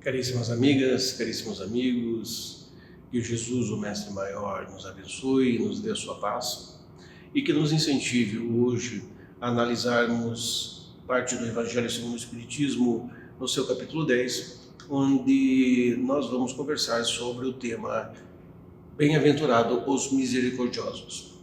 Caríssimas amigas, caríssimos amigos, que Jesus, o Mestre Maior, nos abençoe e nos dê a sua paz e que nos incentive hoje a analisarmos parte do Evangelho segundo o Espiritismo no seu capítulo 10, onde nós vamos conversar sobre o tema Bem-aventurado os misericordiosos.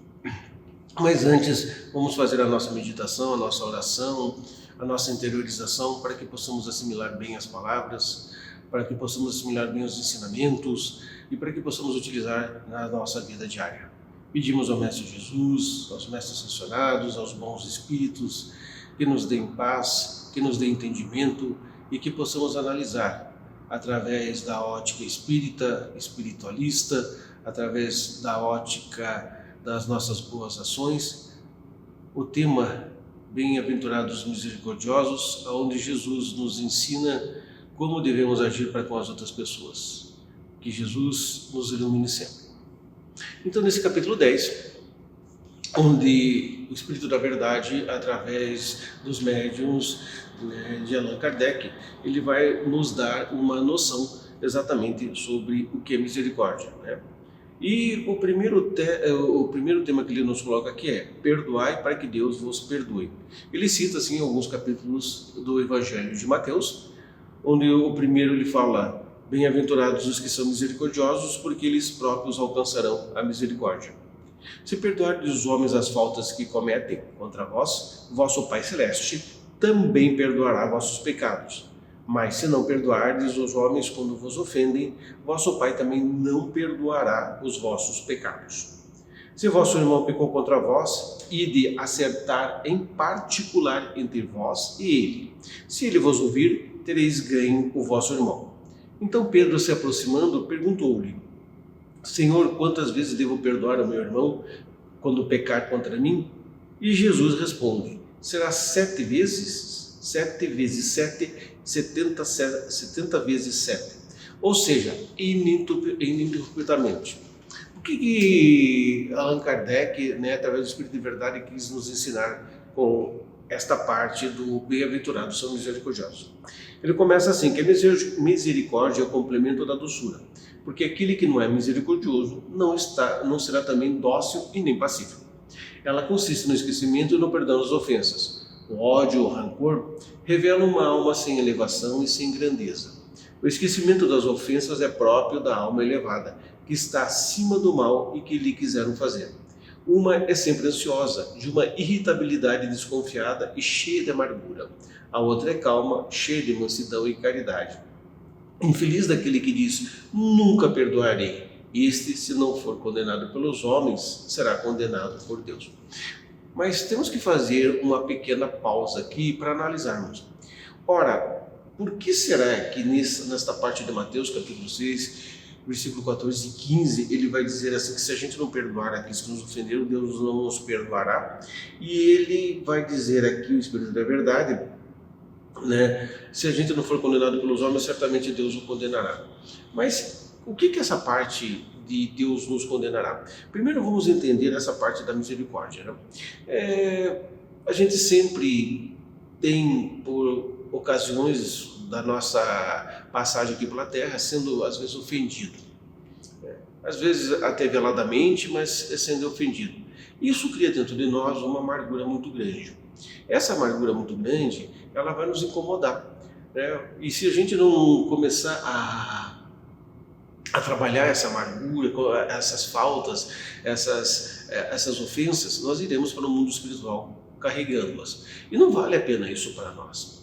Mas antes, vamos fazer a nossa meditação, a nossa oração, a nossa interiorização para que possamos assimilar bem as palavras, para que possamos assimilar bem os ensinamentos e para que possamos utilizar na nossa vida diária. Pedimos ao Mestre Jesus, aos Mestres Ascensionados, aos bons Espíritos, que nos deem paz, que nos deem entendimento e que possamos analisar através da ótica espírita, espiritualista, através da ótica das nossas boas ações, o tema Bem-aventurados misericordiosos, onde Jesus nos ensina como devemos agir para com as outras pessoas. Que Jesus nos ilumine sempre. Então, nesse capítulo 10, onde o Espírito da Verdade, através dos médiuns de Allan Kardec, ele vai nos dar uma noção exatamente sobre o que é misericórdia, né? E o primeiro tema que ele nos coloca aqui é: perdoai para que Deus vos perdoe. Ele cita assim alguns capítulos do Evangelho de Mateus, onde o primeiro ele fala: bem-aventurados os que são misericordiosos, porque eles próprios alcançarão a misericórdia. Se perdoardes os homens as faltas que cometem contra vós, vosso Pai Celeste também perdoará vossos pecados. Mas se não perdoardes os homens quando vos ofendem, vosso Pai também não perdoará os vossos pecados. Se vosso irmão pecou contra vós, ide acertar em particular entre vós e ele. Se ele vos ouvir, tereis ganho o vosso irmão. Então Pedro, se aproximando, perguntou-lhe: Senhor, quantas vezes devo perdoar ao meu irmão quando pecar contra mim? E Jesus responde: será 7 vezes? 7 vezes 7, 70 vezes 7. Ou seja, ininterruptamente. O que Allan Kardec, através do Espírito de Verdade, quis nos ensinar com esta parte do bem-aventurados são misericordiosos? Ele começa assim, que a misericórdia é o complemento da doçura, porque aquele que não é misericordioso não será também dócil e nem pacífico. Ela consiste no esquecimento e no perdão das ofensas. O ódio ou o rancor revela uma alma sem elevação e sem grandeza. O esquecimento das ofensas é próprio da alma elevada, que está acima do mal e que lhe quiseram fazer. Uma é sempre ansiosa, de uma irritabilidade desconfiada e cheia de amargura. A outra é calma, cheia de mansidão e caridade. Infeliz daquele que diz: nunca perdoarei. Este, se não for condenado pelos homens, será condenado por Deus. Mas temos que fazer uma pequena pausa aqui para analisarmos. Ora, por que será que nesta parte de Mateus, capítulo 6, versículo 14 e 15, ele vai dizer assim, que se a gente não perdoar aqueles que nos ofenderam, Deus não nos perdoará? E ele vai dizer aqui, o Espírito da Verdade, se a gente não for condenado pelos homens, certamente Deus o condenará. Mas o que essa parte de Deus nos condenará? Primeiro vamos entender essa parte da misericórdia. A gente sempre tem, por ocasiões da nossa passagem aqui pela Terra, sendo às vezes ofendido. Às vezes até veladamente, mas sendo ofendido. Isso cria dentro de nós uma amargura muito grande. Essa amargura muito grande, ela vai nos incomodar. E se a gente não começar a trabalhar essa amargura, essas faltas, essas ofensas, nós iremos para o mundo espiritual carregando-las. E não vale a pena isso para nós.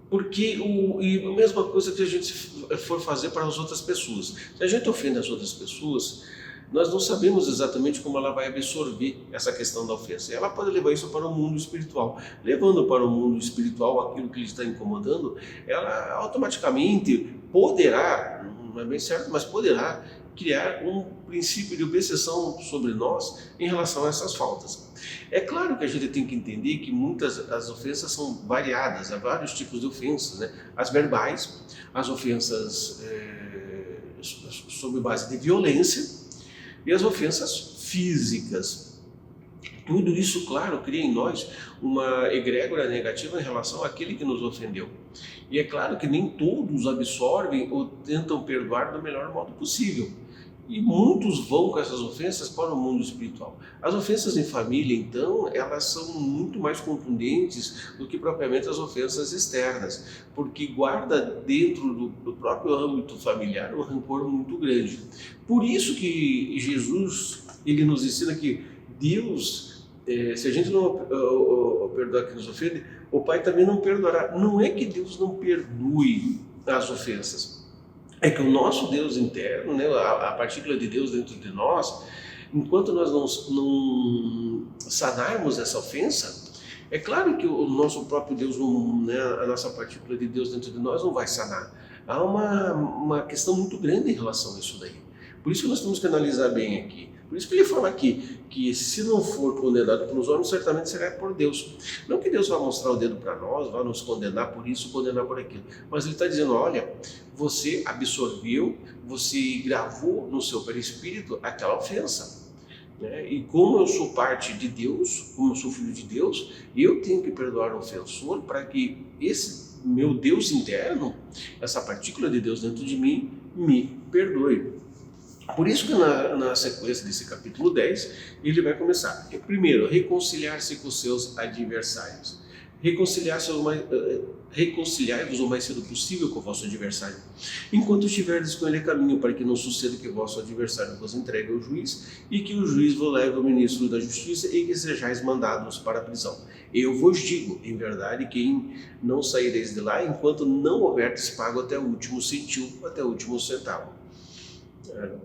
Porque e a mesma coisa que a gente for fazer para as outras pessoas. Se a gente ofende as outras pessoas, nós não sabemos exatamente como ela vai absorver essa questão da ofensa. Ela pode levar isso para o mundo espiritual. Levando para o mundo espiritual aquilo que lhe está incomodando, ela automaticamente poderá, não é bem certo, mas poderá criar um princípio de obsessão sobre nós em relação a essas faltas. É claro que a gente tem que entender que as ofensas são variadas, há vários tipos de ofensas, As verbais, as ofensas sob base de violência e as ofensas físicas. Tudo isso, claro, cria em nós uma egrégora negativa em relação àquele que nos ofendeu. E é claro que nem todos absorvem ou tentam perdoar do melhor modo possível. E muitos vão com essas ofensas para o mundo espiritual. As ofensas em família, então, elas são muito mais contundentes do que propriamente as ofensas externas, porque guarda dentro do próprio âmbito familiar um rancor muito grande. Por isso que Jesus, ele nos ensina que Deus, se a gente não perdoar quem nos ofende, o Pai também não perdoará. Não é que Deus não perdoe as ofensas, é que o nosso Deus interno, né, a partícula de Deus dentro de nós, enquanto nós não sanarmos essa ofensa, é claro que o nosso próprio Deus, né, a nossa partícula de Deus dentro de nós não vai sanar. Há uma questão muito grande em relação a isso daí. Por isso que nós temos que analisar bem aqui. Por isso que ele fala aqui, que se não for condenado pelos homens, certamente será por Deus. Não que Deus vá mostrar o dedo para nós, vá nos condenar por isso, condenar por aquilo. Mas ele está dizendo, olha, você absorveu, você gravou no seu perispírito aquela ofensa. Né? E como eu sou parte de Deus, como eu sou filho de Deus, eu tenho que perdoar o ofensor para que esse meu Deus interno, essa partícula de Deus dentro de mim, me perdoe. Por isso que na sequência desse capítulo 10, ele vai começar. Primeiro, reconciliar-se com seus adversários. Reconciliai-vos o mais cedo possível com o vosso adversário, enquanto estiverdes com ele a caminho, para que não suceda que o vosso adversário vos entregue ao juiz, e que o juiz vos leve ao ministro da justiça, e que sejais mandados para a prisão. Eu vos digo, em verdade, que não saireis de lá, enquanto não houverdes pago até o último centil, até o último centavo.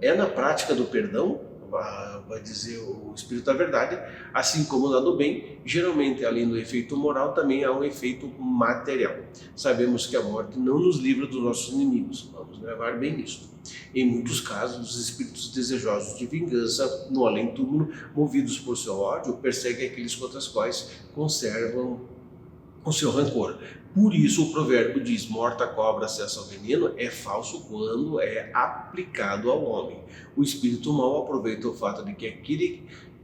É na prática do perdão, vai dizer o Espírito da Verdade, assim como na do bem, geralmente além do efeito moral também há um efeito material. Sabemos que a morte não nos livra dos nossos inimigos, vamos gravar bem isso. Em muitos casos, os espíritos desejosos de vingança no além-túmulo, movidos por seu ódio, perseguem aqueles contra os quais conservam o seu rancor. Por isso o provérbio diz, morta a cobra acessa ao veneno, é falso quando é aplicado ao homem. O espírito mau aproveita o fato de que aquele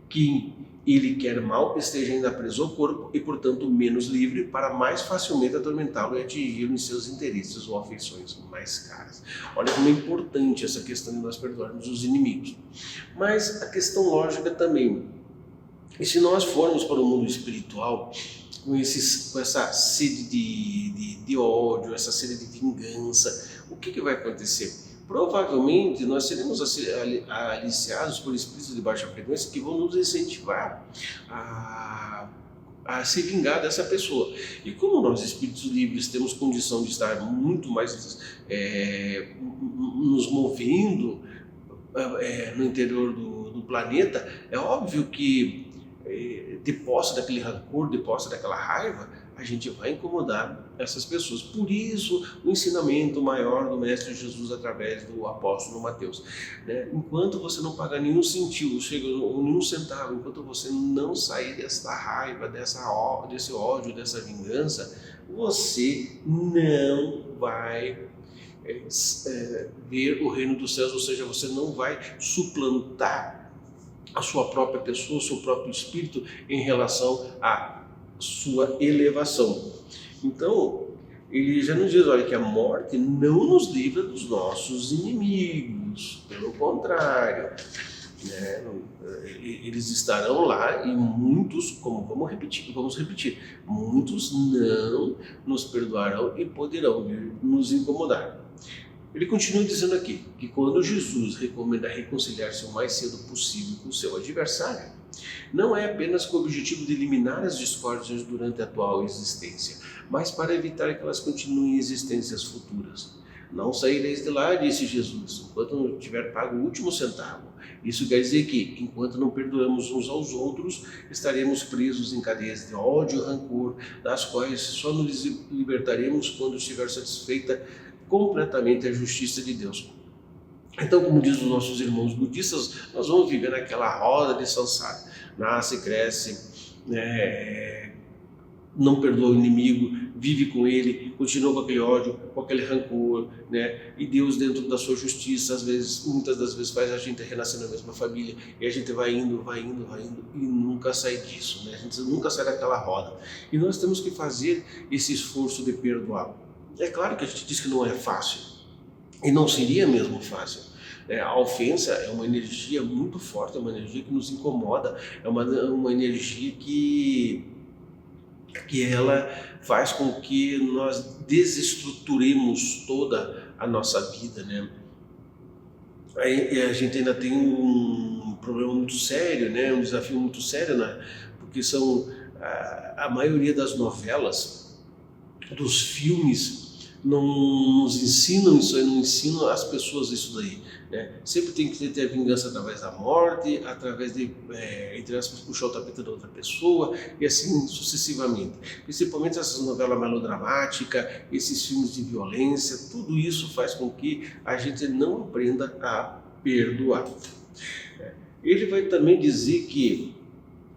que ele quer mal esteja ainda preso ao corpo e, portanto, menos livre para mais facilmente atormentá-lo e atingi-lo em seus interesses ou afeições mais caras. Olha como é importante essa questão de nós perdoarmos os inimigos. Mas a questão lógica também. E se nós formos para o mundo espiritual, com essa sede de ódio, essa sede de vingança, o que vai acontecer? Provavelmente nós seremos aliciados por espíritos de baixa frequência que vão nos incentivar a se vingar dessa pessoa. E como nós, espíritos livres, temos condição de estar muito mais nos movendo no interior do planeta, é óbvio que de posse daquele rancor, de posse daquela raiva, a gente vai incomodar essas pessoas. Por isso, o ensinamento maior do Mestre Jesus através do apóstolo Mateus. Né? Enquanto você não pagar nenhum centavo, nenhum centavo, enquanto você não sair dessa raiva, desse ódio, dessa vingança, você não vai ver o reino dos céus, ou seja, você não vai suplantar a sua própria pessoa, o seu próprio espírito em relação à sua elevação. Então, ele já nos diz, olha, que a morte não nos livra dos nossos inimigos, pelo contrário, né? Eles estarão lá e muitos, como vamos repetir, muitos não nos perdoarão e poderão vir nos incomodar. Ele continua dizendo aqui que quando Jesus recomenda reconciliar-se o mais cedo possível com o seu adversário, não é apenas com o objetivo de eliminar as discórdias durante a atual existência, mas para evitar que elas continuem em existências futuras. Não saireis de lá, disse Jesus, enquanto não tiver pago o último centavo. Isso quer dizer que, enquanto não perdoamos uns aos outros, estaremos presos em cadeias de ódio e rancor, das quais só nos libertaremos quando estiver satisfeita completamente a justiça de Deus. Então, como diz os nossos irmãos budistas, nós vamos viver naquela roda de samsara. Nasce, cresce, não perdoa o inimigo, vive com ele, continua com aquele ódio, com aquele rancor, né? E Deus, dentro da sua justiça, às vezes, muitas das vezes, faz a gente renascer na mesma família, e a gente vai indo, e nunca sai disso, né? A gente nunca sai daquela roda. E nós temos que fazer esse esforço de perdoar. É claro que a gente diz que não é fácil, e não seria mesmo fácil. A ofensa é uma energia muito forte, é uma energia que nos incomoda, é uma energia que ela faz com que nós desestruturemos toda a nossa vida, né? Aí a gente ainda tem um problema muito sério, né? Um desafio muito sério, né? Porque são a maioria das novelas, dos filmes, não nos ensinam isso aí, não ensinam as pessoas isso daí, né? Sempre tem que ter a vingança através da morte, através de, entre aspas, puxar o tapete da outra pessoa, e assim sucessivamente. Principalmente essas novelas melodramáticas, esses filmes de violência, tudo isso faz com que a gente não aprenda a perdoar. Ele vai também dizer que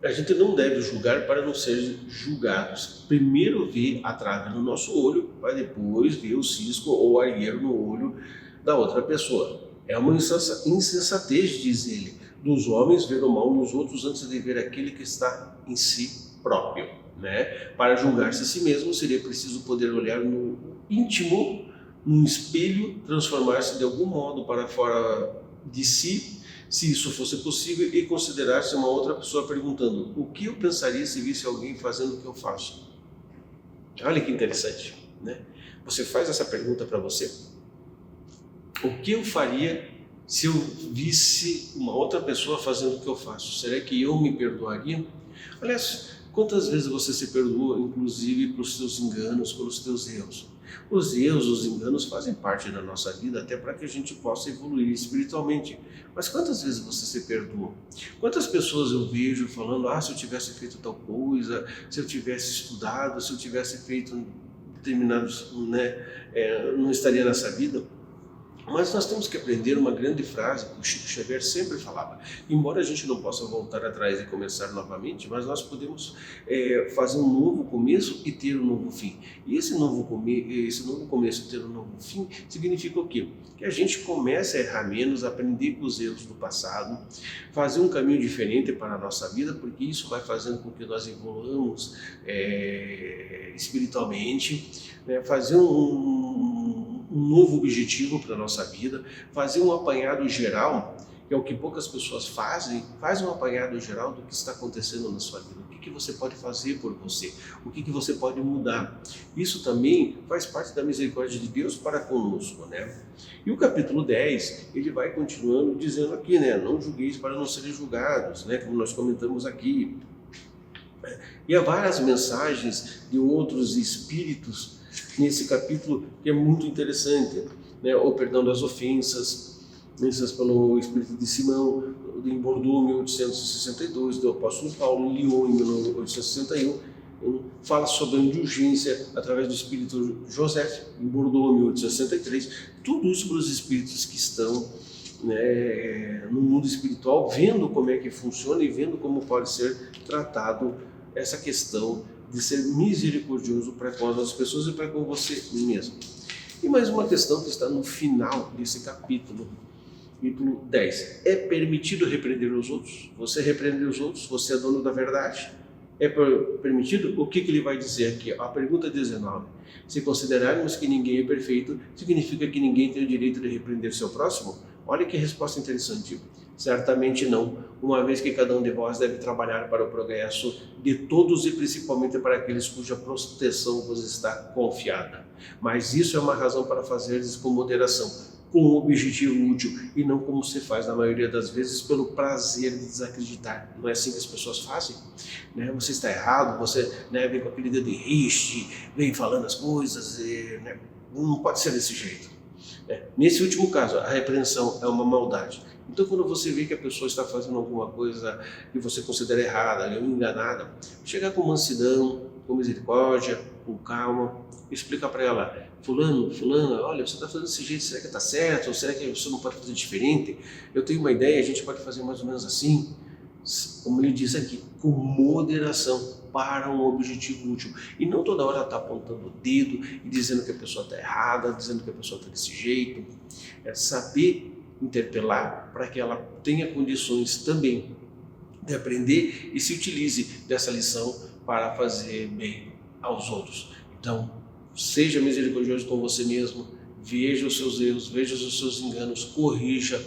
a gente não deve julgar para não ser julgados. Primeiro vê a trave no nosso olho, para depois ver o cisco ou o argueiro no olho da outra pessoa. É uma insensatez, diz ele, dos homens ver o mal nos outros antes de ver aquele que está em si próprio, né? Para julgar-se a si mesmo seria preciso poder olhar no íntimo, num espelho, transformar-se de algum modo para fora de si, se isso fosse possível, e considerar-se uma outra pessoa perguntando: o que eu pensaria se visse alguém fazendo o que eu faço? Olha que interessante, né? Você faz essa pergunta para você: o que eu faria se eu visse uma outra pessoa fazendo o que eu faço? Será que eu me perdoaria? Aliás, quantas vezes você se perdoa, inclusive pelos seus enganos, pelos seus erros? Os erros, os enganos fazem parte da nossa vida até para que a gente possa evoluir espiritualmente. Mas quantas vezes você se perdoa? Quantas pessoas eu vejo falando: se eu tivesse feito tal coisa, se eu tivesse estudado, se eu tivesse feito determinados, né, não estaria nessa vida? Mas nós temos que aprender uma grande frase que o Chico Xavier sempre falava. Embora a gente não possa voltar atrás e começar novamente, mas nós podemos fazer um novo começo e ter um novo fim. E esse novo começo e ter um novo fim significa o quê? Que a gente comece a errar menos, aprender com os erros do passado, fazer um caminho diferente para a nossa vida, porque isso vai fazendo com que nós evoluamos espiritualmente, né? Fazer um novo objetivo para a nossa vida, fazer um apanhado geral, que é o que poucas pessoas fazem. Faz um apanhado geral do que está acontecendo na sua vida, o que você pode fazer por você, o que você pode mudar. Isso também faz parte da misericórdia de Deus para conosco, né? E o capítulo 10, ele vai continuando dizendo aqui, né? Não julgueis para não serem julgados, né? Como nós comentamos aqui. E há várias mensagens de outros espíritos nesse capítulo que é muito interessante, né? O perdão das ofensas pelo espírito de Simão, em Bordeaux, 1862, do apóstolo Paulo, em Lyon, em 1861, fala sobre a indulgência através do espírito José, em Bordeaux, 1863, tudo isso para os espíritos que estão, né, no mundo espiritual, vendo como é que funciona e vendo como pode ser tratado essa questão de ser misericordioso para com as outras pessoas e para com você mesmo. E mais uma questão que está no final desse capítulo 10. É permitido repreender os outros? Você repreender os outros? Você é dono da verdade? É permitido? O que ele vai dizer aqui? A pergunta 19. Se considerarmos que ninguém é perfeito, significa que ninguém tem o direito de repreender seu próximo? Olha que resposta interessante. Certamente não, uma vez que cada um de vós deve trabalhar para o progresso de todos e principalmente para aqueles cuja proteção vos está confiada. Mas isso é uma razão para fazeres com moderação, com um objetivo útil e não como se faz na maioria das vezes pelo prazer de desacreditar. Não é assim que as pessoas fazem, né? Você está errado, você, né, vem com aquele dedo em riste, vem falando as coisas, né? Não pode ser desse jeito. Nesse último caso, a repreensão é uma maldade. Então, quando você vê que a pessoa está fazendo alguma coisa que você considera errada, ou enganada, chegar com mansidão, com misericórdia, com calma, explica para ela: fulana, olha, você está fazendo desse jeito, será que está certo? Ou será que você não pode fazer diferente? Eu tenho uma ideia, a gente pode fazer mais ou menos assim. como ele diz aqui, com moderação para um objetivo útil. E não toda hora está apontando o dedo e dizendo que a pessoa está errada, dizendo que a pessoa está desse jeito. É saber interpelar para que ela tenha condições também de aprender e se utilize dessa lição para fazer bem aos outros. Então, seja misericordioso com você mesmo, veja os seus erros, veja os seus enganos, corrija,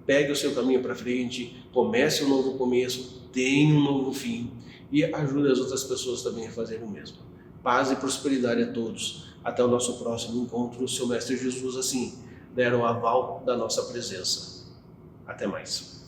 pegue o seu caminho para frente, comece um novo começo, tenha um novo fim e ajude as outras pessoas também a fazerem o mesmo. Paz e prosperidade a todos. Até o nosso próximo encontro. O seu Mestre Jesus assim der o aval da nossa presença. Até mais.